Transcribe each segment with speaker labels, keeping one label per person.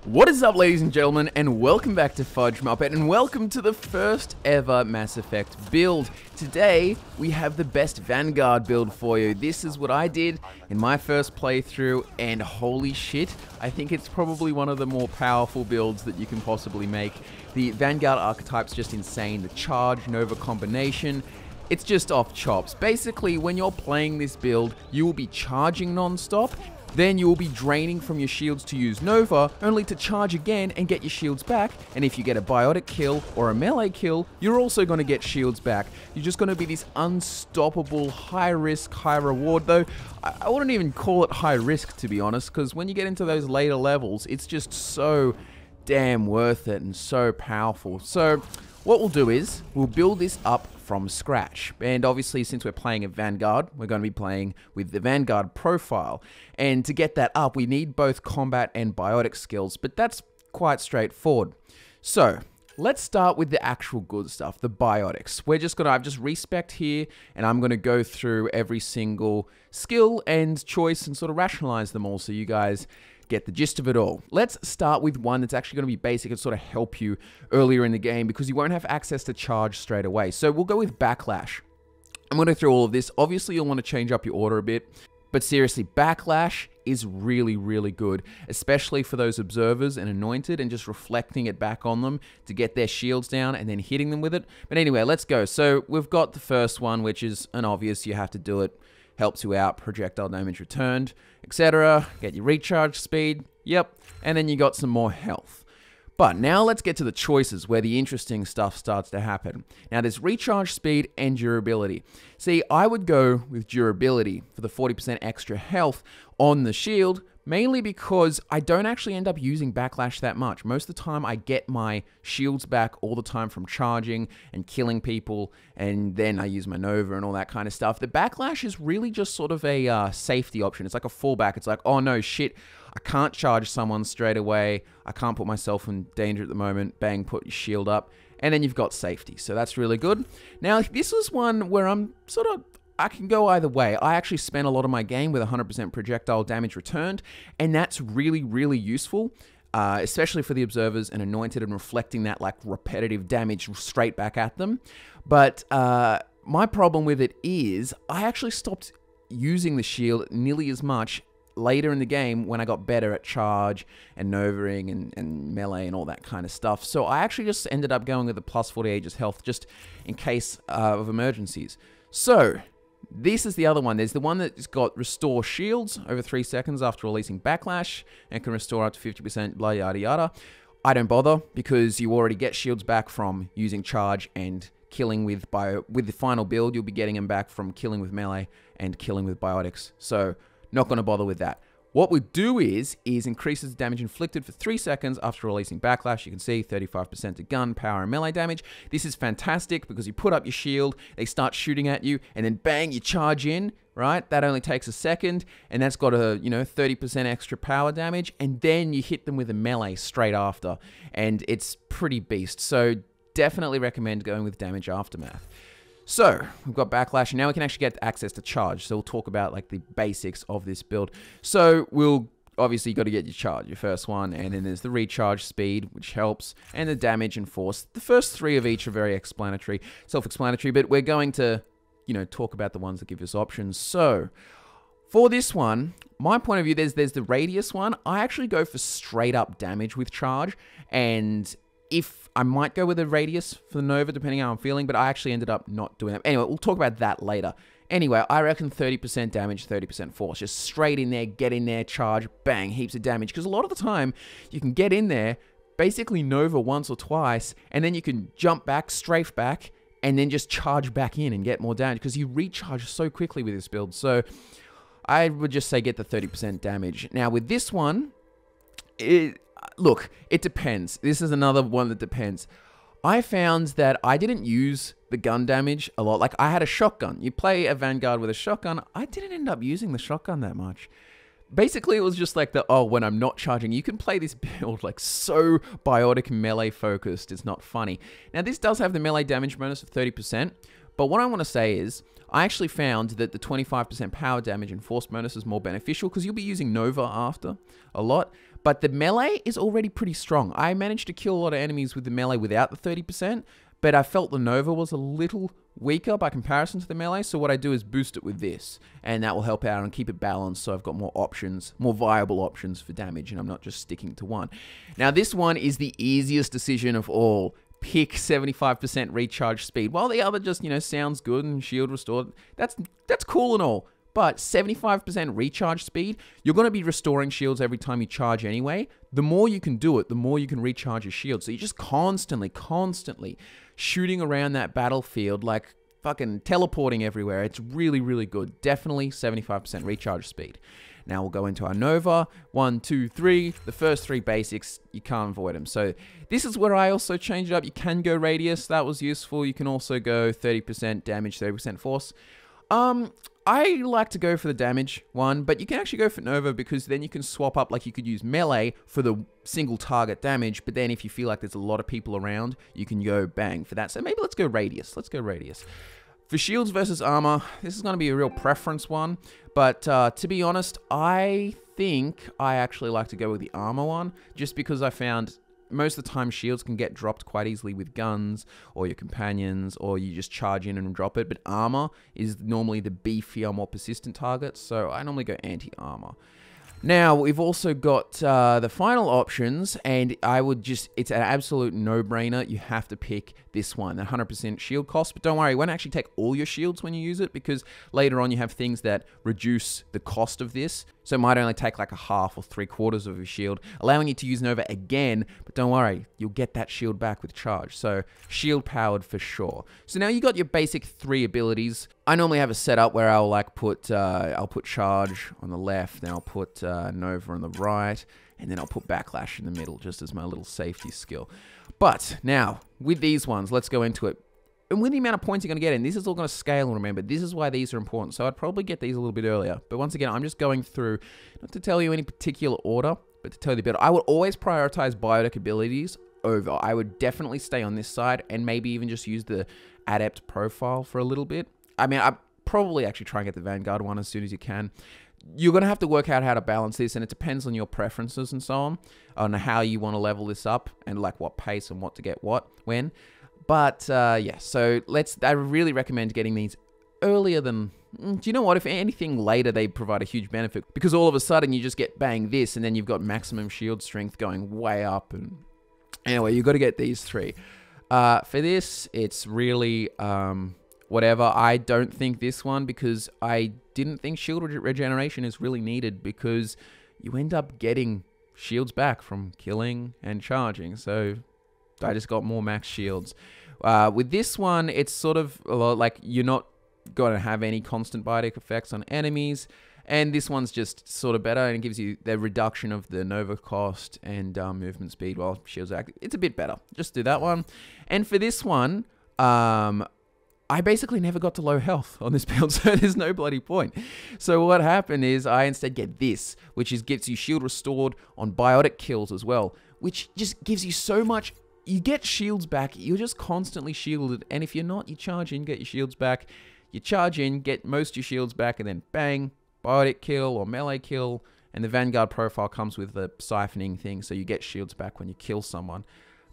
Speaker 1: What is up, ladies and gentlemen, and welcome back to FudgeMuppet, and welcome to the first ever Mass Effect build. Today, we have the best Vanguard build for you. This is what I did in my first playthrough, and holy shit, I think it's probably one of the more powerful builds that you can possibly make. The Vanguard archetype's just insane. The Charge-Nova combination, it's just off chops. Basically, when you're playing this build, you will be charging non-stop. Then you will be draining from your shields to use Nova, only to charge again and get your shields back. And if you get a biotic kill or a melee kill, you're also going to get shields back. You're just going to be this unstoppable, high risk, high reward. Though, I wouldn't even call it high risk, to be honest, because when you get into those later levels, it's just so damn worth it and so powerful. So what we'll do is, we'll build this up from scratch. And obviously, since we're playing a Vanguard, we're going to be playing with the Vanguard profile. And to get that up, we need both combat and biotic skills, but that's quite straightforward. So, let's start with the actual good stuff, the biotics. I've just respect here, and I'm going to go through every single skill and choice and sort of rationalize them all so you guys get the gist of it all. Let's start with one that's actually going to be basic and sort of help you earlier in the game because you won't have access to charge straight away. So we'll go with Backlash. I'm going to go through all of this. Obviously, you'll want to change up your order a bit, but seriously, Backlash is really, really good, especially for those observers and anointed and just reflecting it back on them to get their shields down and then hitting them with it. But anyway, let's go. So we've got the first one, which is an obvious, you have to do it. Helps you out, projectile damage returned, etc. Get your recharge speed, yep, and then you got some more health. But now let's get to the choices where the interesting stuff starts to happen. Now there's recharge speed and durability. See, I would go with durability for the 40% extra health on the shield, mainly because I don't actually end up using Backlash that much. Most of the time, I get my shields back all the time from charging and killing people, and then I use my Nova and all that kind of stuff. The Backlash is really just sort of a safety option. It's like a fallback. It's like, oh no, shit, I can't charge someone straight away. I can't put myself in danger at the moment. Bang, put your shield up, and then you've got safety. So that's really good. Now, this is one where I can go either way. I actually spent a lot of my game with 100% projectile damage returned, and that's really, really useful, especially for the observers and anointed and reflecting that like repetitive damage straight back at them. But my problem with it is I actually stopped using the shield nearly as much later in the game when I got better at charge and Novaing and melee and all that kind of stuff. So I actually just ended up going with the plus 40 Aegis health just in case of emergencies. So this is the other one. There's the one that's got restore shields over 3 seconds after releasing Backlash and can restore up to 50%, blah, yada, yada. I don't bother because you already get shields back from using charge and killing with the final build. You'll be getting them back from killing with melee and killing with biotics. So not going to bother with that. What we do is increases the damage inflicted for 3 seconds after releasing Backlash. You can see 35% to gun, power, and melee damage. This is fantastic because you put up your shield, they start shooting at you, and then bang, you charge in, right? That only takes a second, and that's got a 30% extra power damage, and then you hit them with a melee straight after, and it's pretty beast. So definitely recommend going with Damage Aftermath. So, we've got Backlash, and now we can actually get access to charge. So, we'll talk about like the basics of this build. So, obviously, you got to get your charge, your first one, and then there's the recharge speed, which helps, and the damage and force. The first three of each are very self-explanatory, but we're going to, talk about the ones that give us options. So, for this one, my point of view, there's the radius one. I actually go for straight up damage with charge, and if I might go with a radius for the Nova, depending on how I'm feeling, but I actually ended up not doing that. Anyway, we'll talk about that later. Anyway, I reckon 30% damage, 30% force. Just straight in there, get in there, charge, bang, heaps of damage. Because a lot of the time, you can get in there, basically Nova once or twice, and then you can jump back, strafe back, and then just charge back in and get more damage. Because you recharge so quickly with this build. So, I would just say get the 30% damage. Now, with this one, look, it depends. This is another one that depends. I found that I didn't use the gun damage a lot. Like, I had a shotgun. You play a Vanguard with a shotgun. I didn't end up using the shotgun that much. Basically, it was just like when I'm not charging, you can play this build like so biotic melee focused. It's not funny. Now, this does have the melee damage bonus of 30%. But what I want to say is, I actually found that the 25% power damage and force bonus is more beneficial because you'll be using Nova after a lot. But the melee is already pretty strong. I managed to kill a lot of enemies with the melee without the 30%, but I felt the Nova was a little weaker by comparison to the melee, so what I do is boost it with this, and that will help out and keep it balanced so I've got more options, more viable options for damage, and I'm not just sticking to one. Now, this one is the easiest decision of all. Pick 75% recharge speed. While the other just, sounds good and shield restored, that's cool and all. But 75% recharge speed, you're going to be restoring shields every time you charge anyway. The more you can do it, the more you can recharge your shield. So you're just constantly shooting around that battlefield like fucking teleporting everywhere. It's really, really good. Definitely 75% recharge speed. Now we'll go into our Nova. 1, 2, 3. The first 3 basics, you can't avoid them. So this is where I also changed it up. You can go radius. That was useful. You can also go 30% damage, 30% force. I like to go for the damage one, but you can actually go for Nova because then you can swap up, like you could use melee for the single target damage, but then if you feel like there's a lot of people around, you can go bang for that. So maybe let's go radius. Let's go radius. For shields versus armor, this is going to be a real preference one, but to be honest, I think I actually like to go with the armor one, just because I found most of the time shields can get dropped quite easily with guns or your companions, or you just charge in and drop it, but armor is normally the beefier, more persistent target, so I normally go anti-armor. Now, we've also got the final options, and I would just, it's an absolute no-brainer. You have to pick this one, 100% shield cost, but don't worry, it won't actually take all your shields when you use it, because later on you have things that reduce the cost of this, so it might only take like a half or 3/4 of your shield, allowing you to use Nova again, but don't worry, you'll get that shield back with charge, so shield powered for sure. So now you got your basic 3 abilities. I normally have a setup where I'll like put charge on the left, then I'll put Nova on the right, and then I'll put backlash in the middle, just as my little safety skill. But now, with these ones, let's go into it. And with the amount of points you're going to get in, this is all going to scale, remember. This is why these are important. So I'd probably get these a little bit earlier. But once again, I'm just going through, not to tell you any particular order, but to tell you a bit. I would always prioritize biotic abilities over. I would definitely stay on this side and maybe even just use the adept profile for a little bit. I mean, I probably actually try and get the Vanguard one as soon as you can. You're going to have to work out how to balance this, and it depends on your preferences and so on how you want to level this up, and like what pace and what to get what, when. But yeah, so I really recommend getting these earlier than, do you know what, if anything later, they provide a huge benefit, because all of a sudden you just get bang this, and then you've got maximum shield strength going way up, and anyway, you've got to get these 3. For this, it's really, whatever. I don't think this one, because I didn't think shield regeneration is really needed, because you end up getting shields back from killing and charging, so I just got more max shields. With this one, it's sort of a lot like you're not going to have any constant biotic effects on enemies, and this one's just sort of better, and it gives you the reduction of the Nova cost and movement speed while shields are active. It's a bit better. Just do that one. And for this one, I basically never got to low health on this build, so there's no bloody point. So what happened is I instead get this, which gets you shield restored on biotic kills as well, which just gives you so much. You get shields back, you're just constantly shielded, and if you're not, you charge in, get your shields back. You charge in, get most of your shields back, and then bang, biotic kill or melee kill, and the Vanguard profile comes with the siphoning thing, so you get shields back when you kill someone.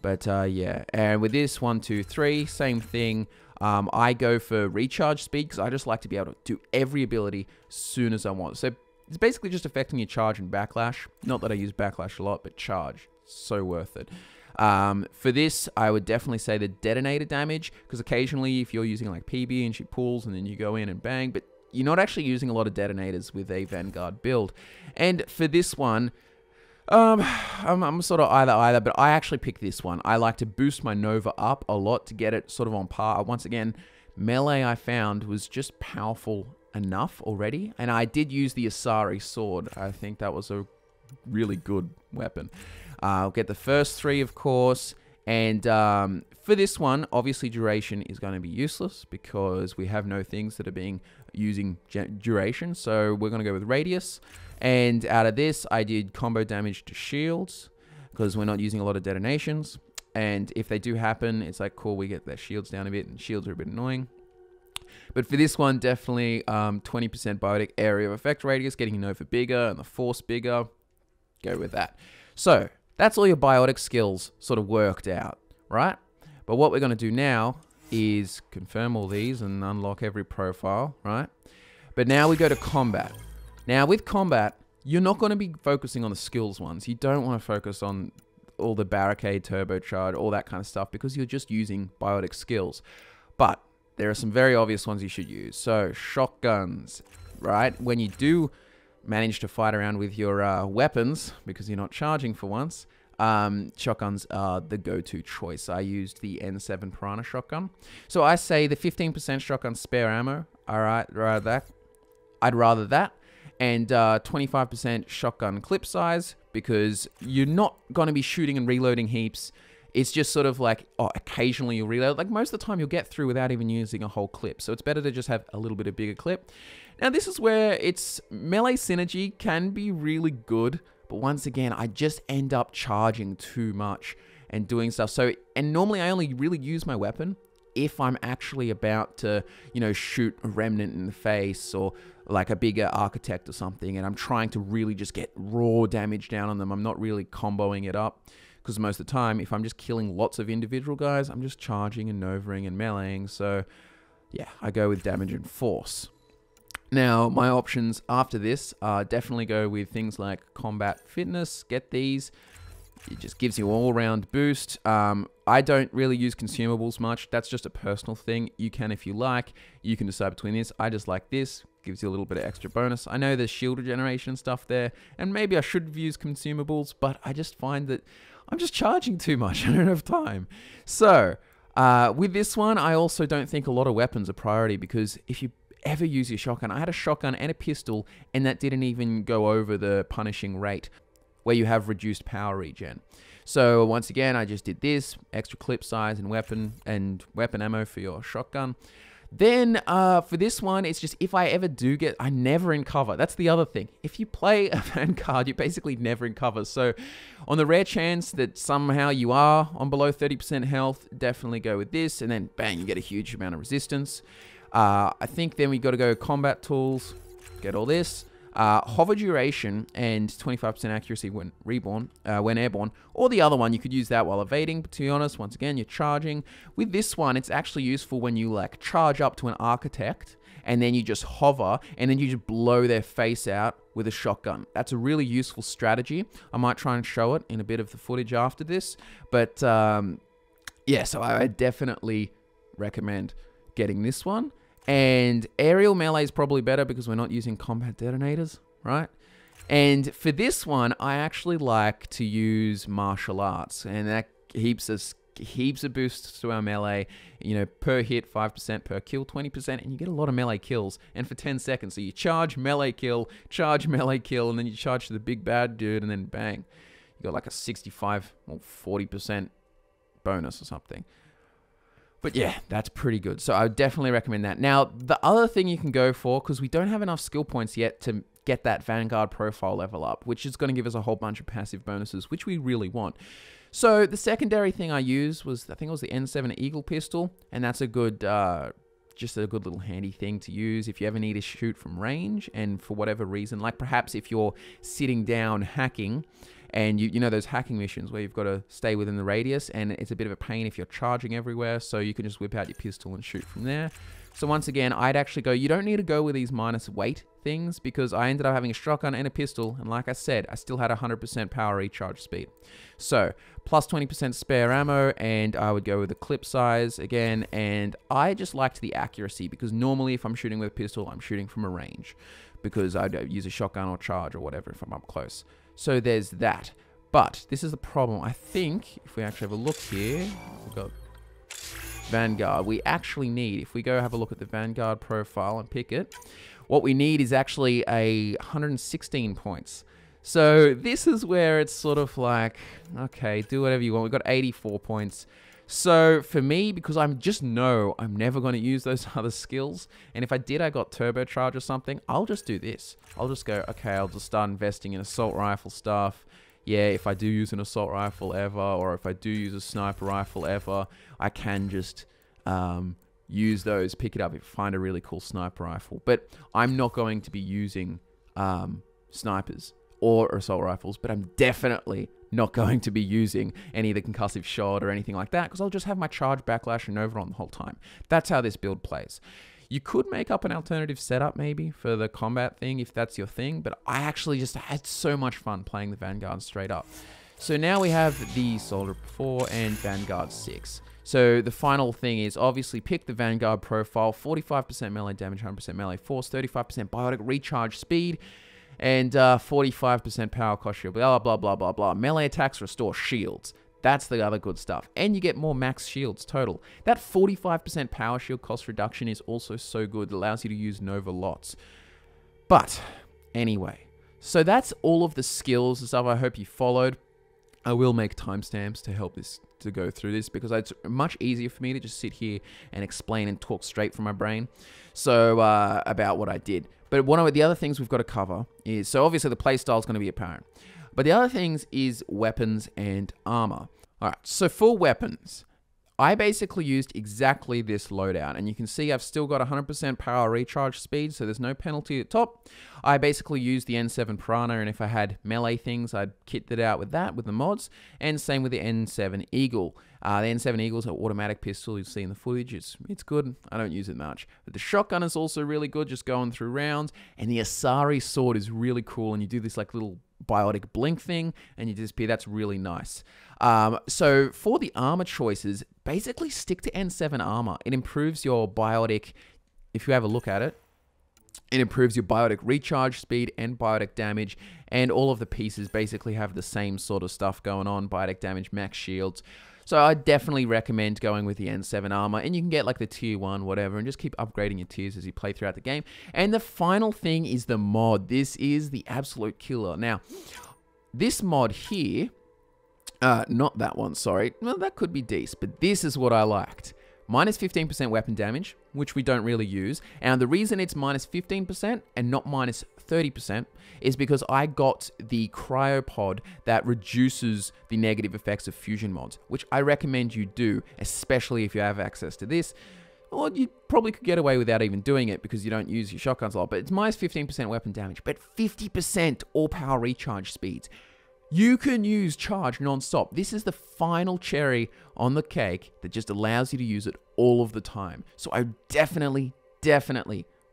Speaker 1: But yeah, and with this 1, 2, 3, same thing. I go for recharge speed, because I just like to be able to do every ability as soon as I want. So it's basically just affecting your charge and backlash. Not that I use backlash a lot, but charge, so worth it. For this, I would definitely say the detonator damage, because occasionally if you're using like PB and she pulls and then you go in and bang, but you're not actually using a lot of detonators with a Vanguard build. And for this one, I'm sort of either, but I actually pick this one. I like to boost my Nova up a lot to get it sort of on par. Once again, melee I found was just powerful enough already, and I did use the Asari sword. I think that was a really good weapon. I'll get the first 3, of course, and for this one, obviously duration is going to be useless, because we have no things that are using duration, so we're going to go with radius. And out of this, I did combo damage to shields, because we're not using a lot of detonations. And if they do happen, it's like, cool, we get their shields down a bit, and shields are a bit annoying. But for this one, definitely 20% biotic area of effect radius, getting Nova bigger and the force bigger. go with that. So that's all your biotic skills sort of worked out, right? But what we're going to do now is confirm all these and unlock every profile, right? But now we go to combat. Now with combat, you're not going to be focusing on the skills ones. You don't want to focus on all the barricade, turbocharge, all that kind of stuff, because you're just using biotic skills. But there are some very obvious ones you should use. So shotguns, right? When you do manage to fight around with your weapons, because you're not charging for once, shotguns are the go-to choice. I used the N7 Piranha shotgun. So I say the 15% shotgun spare ammo, all right, I'd rather that. And 25% shotgun clip size, because you're not going to be shooting and reloading heaps. It's just sort of like, oh, occasionally you'll reload. Like most of the time you'll get through without even using a whole clip. So it's better to just have a little bit of bigger clip. Now this is where its melee synergy can be really good. But once again, I just end up charging too much and doing stuff. So, and normally I only really use my weapon if I'm actually about to, you know, shoot a remnant in the face or like a bigger architect or something. And I'm trying to really just get raw damage down on them. I'm not really comboing it up. Because most of the time, if I'm just killing lots of individual guys, I'm just charging and novering and meleeing. So, yeah, I go with damage and force. Now, my options after this definitely go with things like combat fitness. Get these. It just gives you an all-round boost. I don't really use consumables much. That's just a personal thing. You can if you like. You can decide between this. I just like this. Gives you a little bit of extra bonus. I know there's shield regeneration stuff there, and maybe I should have used consumables, but I just find that I'm just charging too much. I don't have time. So, with this one, I also don't think a lot of weapons are priority, because if you ever use your shotgun, I had a shotgun and a pistol, and that didn't even go over the punishing rate, where you have reduced power regen. So once again, I just did this, extra clip size and weapon ammo for your shotgun. Then for this one, it's just if I ever do get, I never in cover. That's the other thing. If you play a Vanguard, you're basically never in cover. So on the rare chance that somehow you are on below 30% health, definitely go with this. And then bang, you get a huge amount of resistance. I think then we got to go combat tools, get all this. Hover duration and 25% accuracy when airborne, or the other one, you could use that while evading. But to be honest, once again, you're charging. With this one, it's actually useful when you like charge up to an architect and then you just hover and then you just blow their face out with a shotgun. That's a really useful strategy. I might try and show it in a bit of the footage after this. But yeah, so I definitely recommend getting this one. And aerial melee is probably better because we're not using combat detonators, right? And for this one, I actually like to use martial arts, and that heaps of boosts to our melee. You know, per hit, 5%, per kill, 20%, and you get a lot of melee kills. And for 10 seconds, so you charge melee kill, and then you charge to the big bad dude, and then bang, you got like a 65 or 40% bonus or something. But yeah, that's pretty good. So I would definitely recommend that. Now, the other thing you can go for, because we don't have enough skill points yet to get that Vanguard profile level up, which is going to give us a whole bunch of passive bonuses, which we really want. So the secondary thing I used was, I think it was the N7 Eagle pistol, and that's a good, just a good little handy thing to use if you ever need to shoot from range, and for whatever reason, like perhaps if you're sitting down hacking, and you know those hacking missions where you've got to stay within the radius, and it's a bit of a pain if you're charging everywhere, so you can just whip out your pistol and shoot from there. So once again, I'd actually go, you don't need to go with these minus weight things, because I ended up having a shotgun and a pistol, and like I said, I still had 100% power recharge speed. So, plus 20% spare ammo, and I would go with the clip size again, and I just liked the accuracy, because normally if I'm shooting with a pistol, I'm shooting from a range, because I'd use a shotgun or charge or whatever if I'm up close. So there's that. But this is the problem. I think if we actually have a look here, we've got Vanguard. We actually need, if we go have a look at the Vanguard profile and pick it, what we need is actually 116 points. So this is where it's sort of like, okay, do whatever you want. We've got 84 points. So for me, because I just know I'm never going to use those other skills, and if I did, I got turbocharge or something, I'll just do this. I'll just go, okay, I'll just start investing in assault rifle stuff. Yeah, if I do use an assault rifle ever, or if I do use a sniper rifle ever, I can just use those, pick it up, find a really cool sniper rifle. But I'm not going to be using snipers. or assault rifles, but I'm definitely not going to be using any of the concussive shot or anything like that, because I'll just have my charge, backlash, and Nova on the whole time. That's how this build plays. You could make up an alternative setup maybe for the combat thing if that's your thing, but I actually just had so much fun playing the Vanguard straight up. So now we have the Soldier 4 and Vanguard 6. So the final thing is obviously pick the Vanguard profile, 45% melee damage, 100% melee force, 35% biotic recharge speed, and 45% power cost shield, blah, blah, blah, blah, blah. Melee attacks restore shields. That's the other good stuff. And you get more max shields total. That 45% power shield cost reduction is also so good. It allows you to use Nova lots. But anyway, so that's all of the skills and stuff I hope you followed. I will make timestamps to help this to go through this, because it's much easier for me to just sit here and explain and talk straight from my brain. So about what I did. But one of the other things we've got to cover is, so obviously the playstyle is going to be apparent. But the other things is weapons and armor. All right, so for weapons, I basically used exactly this loadout, and you can see I've still got 100% power recharge speed, so there's no penalty at top. I basically used the N7 Piranha, and if I had melee things, I'd kit it out with that, with the mods, and same with the N7 Eagle. The N7 Eagle's an automatic pistol, you see in the footage, it's good, I don't use it much. But the shotgun is also really good, just going through rounds, and the Asari sword is really cool, and you do this like little biotic blink thing, and you disappear. That's really nice. So for the armor choices, basically stick to N7 armor. It improves your biotic, if you have a look at it, it improves your biotic recharge speed and biotic damage, and all of the pieces basically have the same sort of stuff going on, biotic damage, max shields. So I definitely recommend going with the N7 armor, and you can get like the tier 1, whatever, and just keep upgrading your tiers as you play throughout the game. And the final thing is the mod. This is the absolute killer. Now, this mod here, not that one, sorry. Well, that could be decent, but this is what I liked. Minus 15% weapon damage, which we don't really use. And the reason it's minus 15% and not minus 30% is because I got the cryopod that reduces the negative effects of fusion mods, which I recommend you do, especially if you have access to this. Or you probably could get away without even doing it because you don't use your shotguns a lot, but it's minus 15% weapon damage, but 50% all power recharge speeds. You can use charge non-stop. This is the final cherry on the cake that just allows you to use it all of the time. So I definitely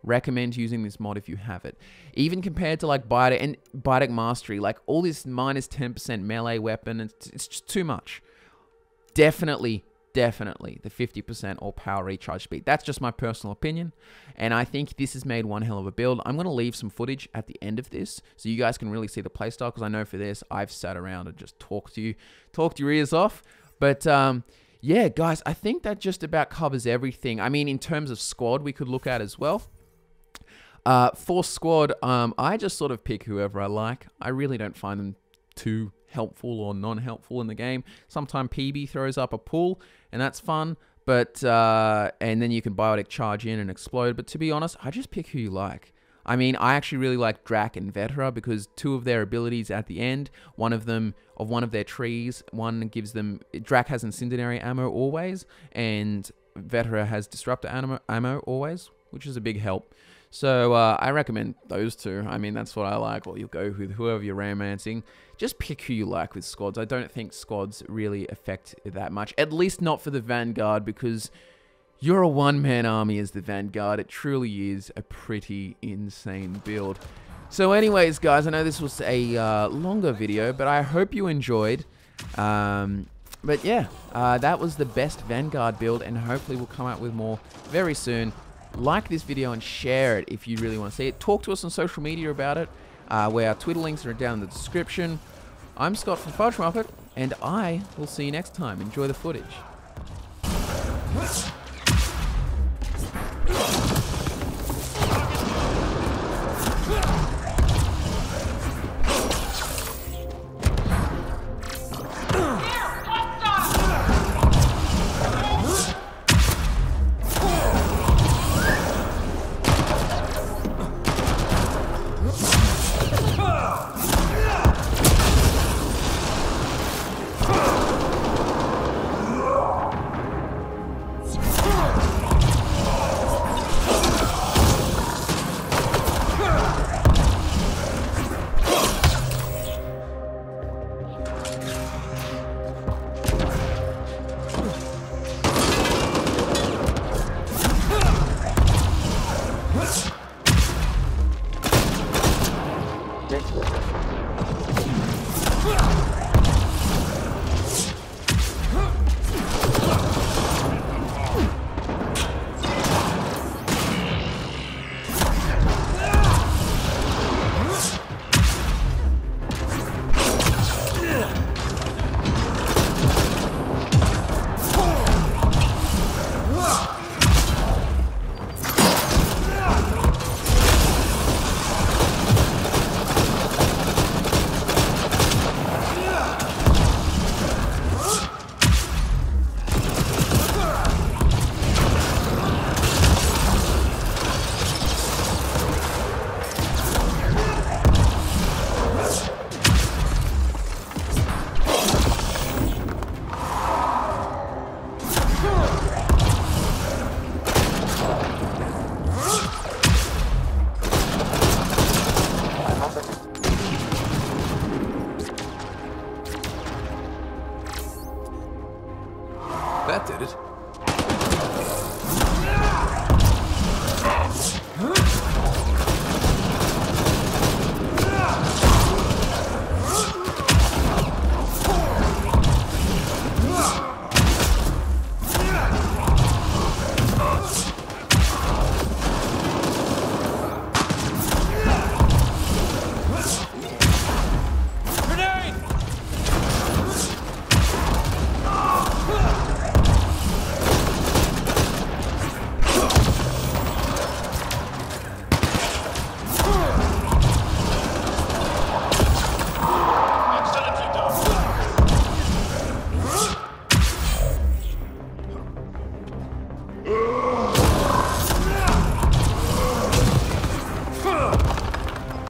Speaker 1: recommend using this mod if you have it. Even compared to like Biotic and Biotic Mastery, like all this minus 10% melee weapon, it's just too much. Definitely the 50% all power recharge speed. That's just my personal opinion, and I think this has made one hell of a build. I'm going to leave some footage at the end of this so you guys can really see the playstyle, because I know for this I've sat around and just talked your ears off. But yeah, guys, I think that just about covers everything. I mean, in terms of squad, we could look at as well. For squad, I just sort of pick whoever I like. I really don't find them too helpful or non-helpful in the game. Sometimes PB throws up a pull, and that's fun, but and then you can biotic charge in and explode. But to be honest, I just pick who you like. I mean, I actually really like Drac and Vetra because two of their abilities at the end, one of their trees, one gives them, Drac has incendiary ammo always, and Vetra has disruptor ammo always, which is a big help. So I recommend those two. I mean, that's what I like. Or you'll go with whoever you're romancing. Just pick who you like with squads. I don't think squads really affect it that much. At least not for the Vanguard, because you're a one-man army as the Vanguard. It truly is a pretty insane build. So anyways, guys, I know this was a longer video, but I hope you enjoyed. But yeah, that was the best Vanguard build, and hopefully we'll come out with more very soon. Like this video and share it if you really want to see it. Talk to us on social media about it, where our Twitter links are down in the description. I'm Scott from FudgeMuppet, and I will see you next time. Enjoy the footage.
Speaker 2: That did it.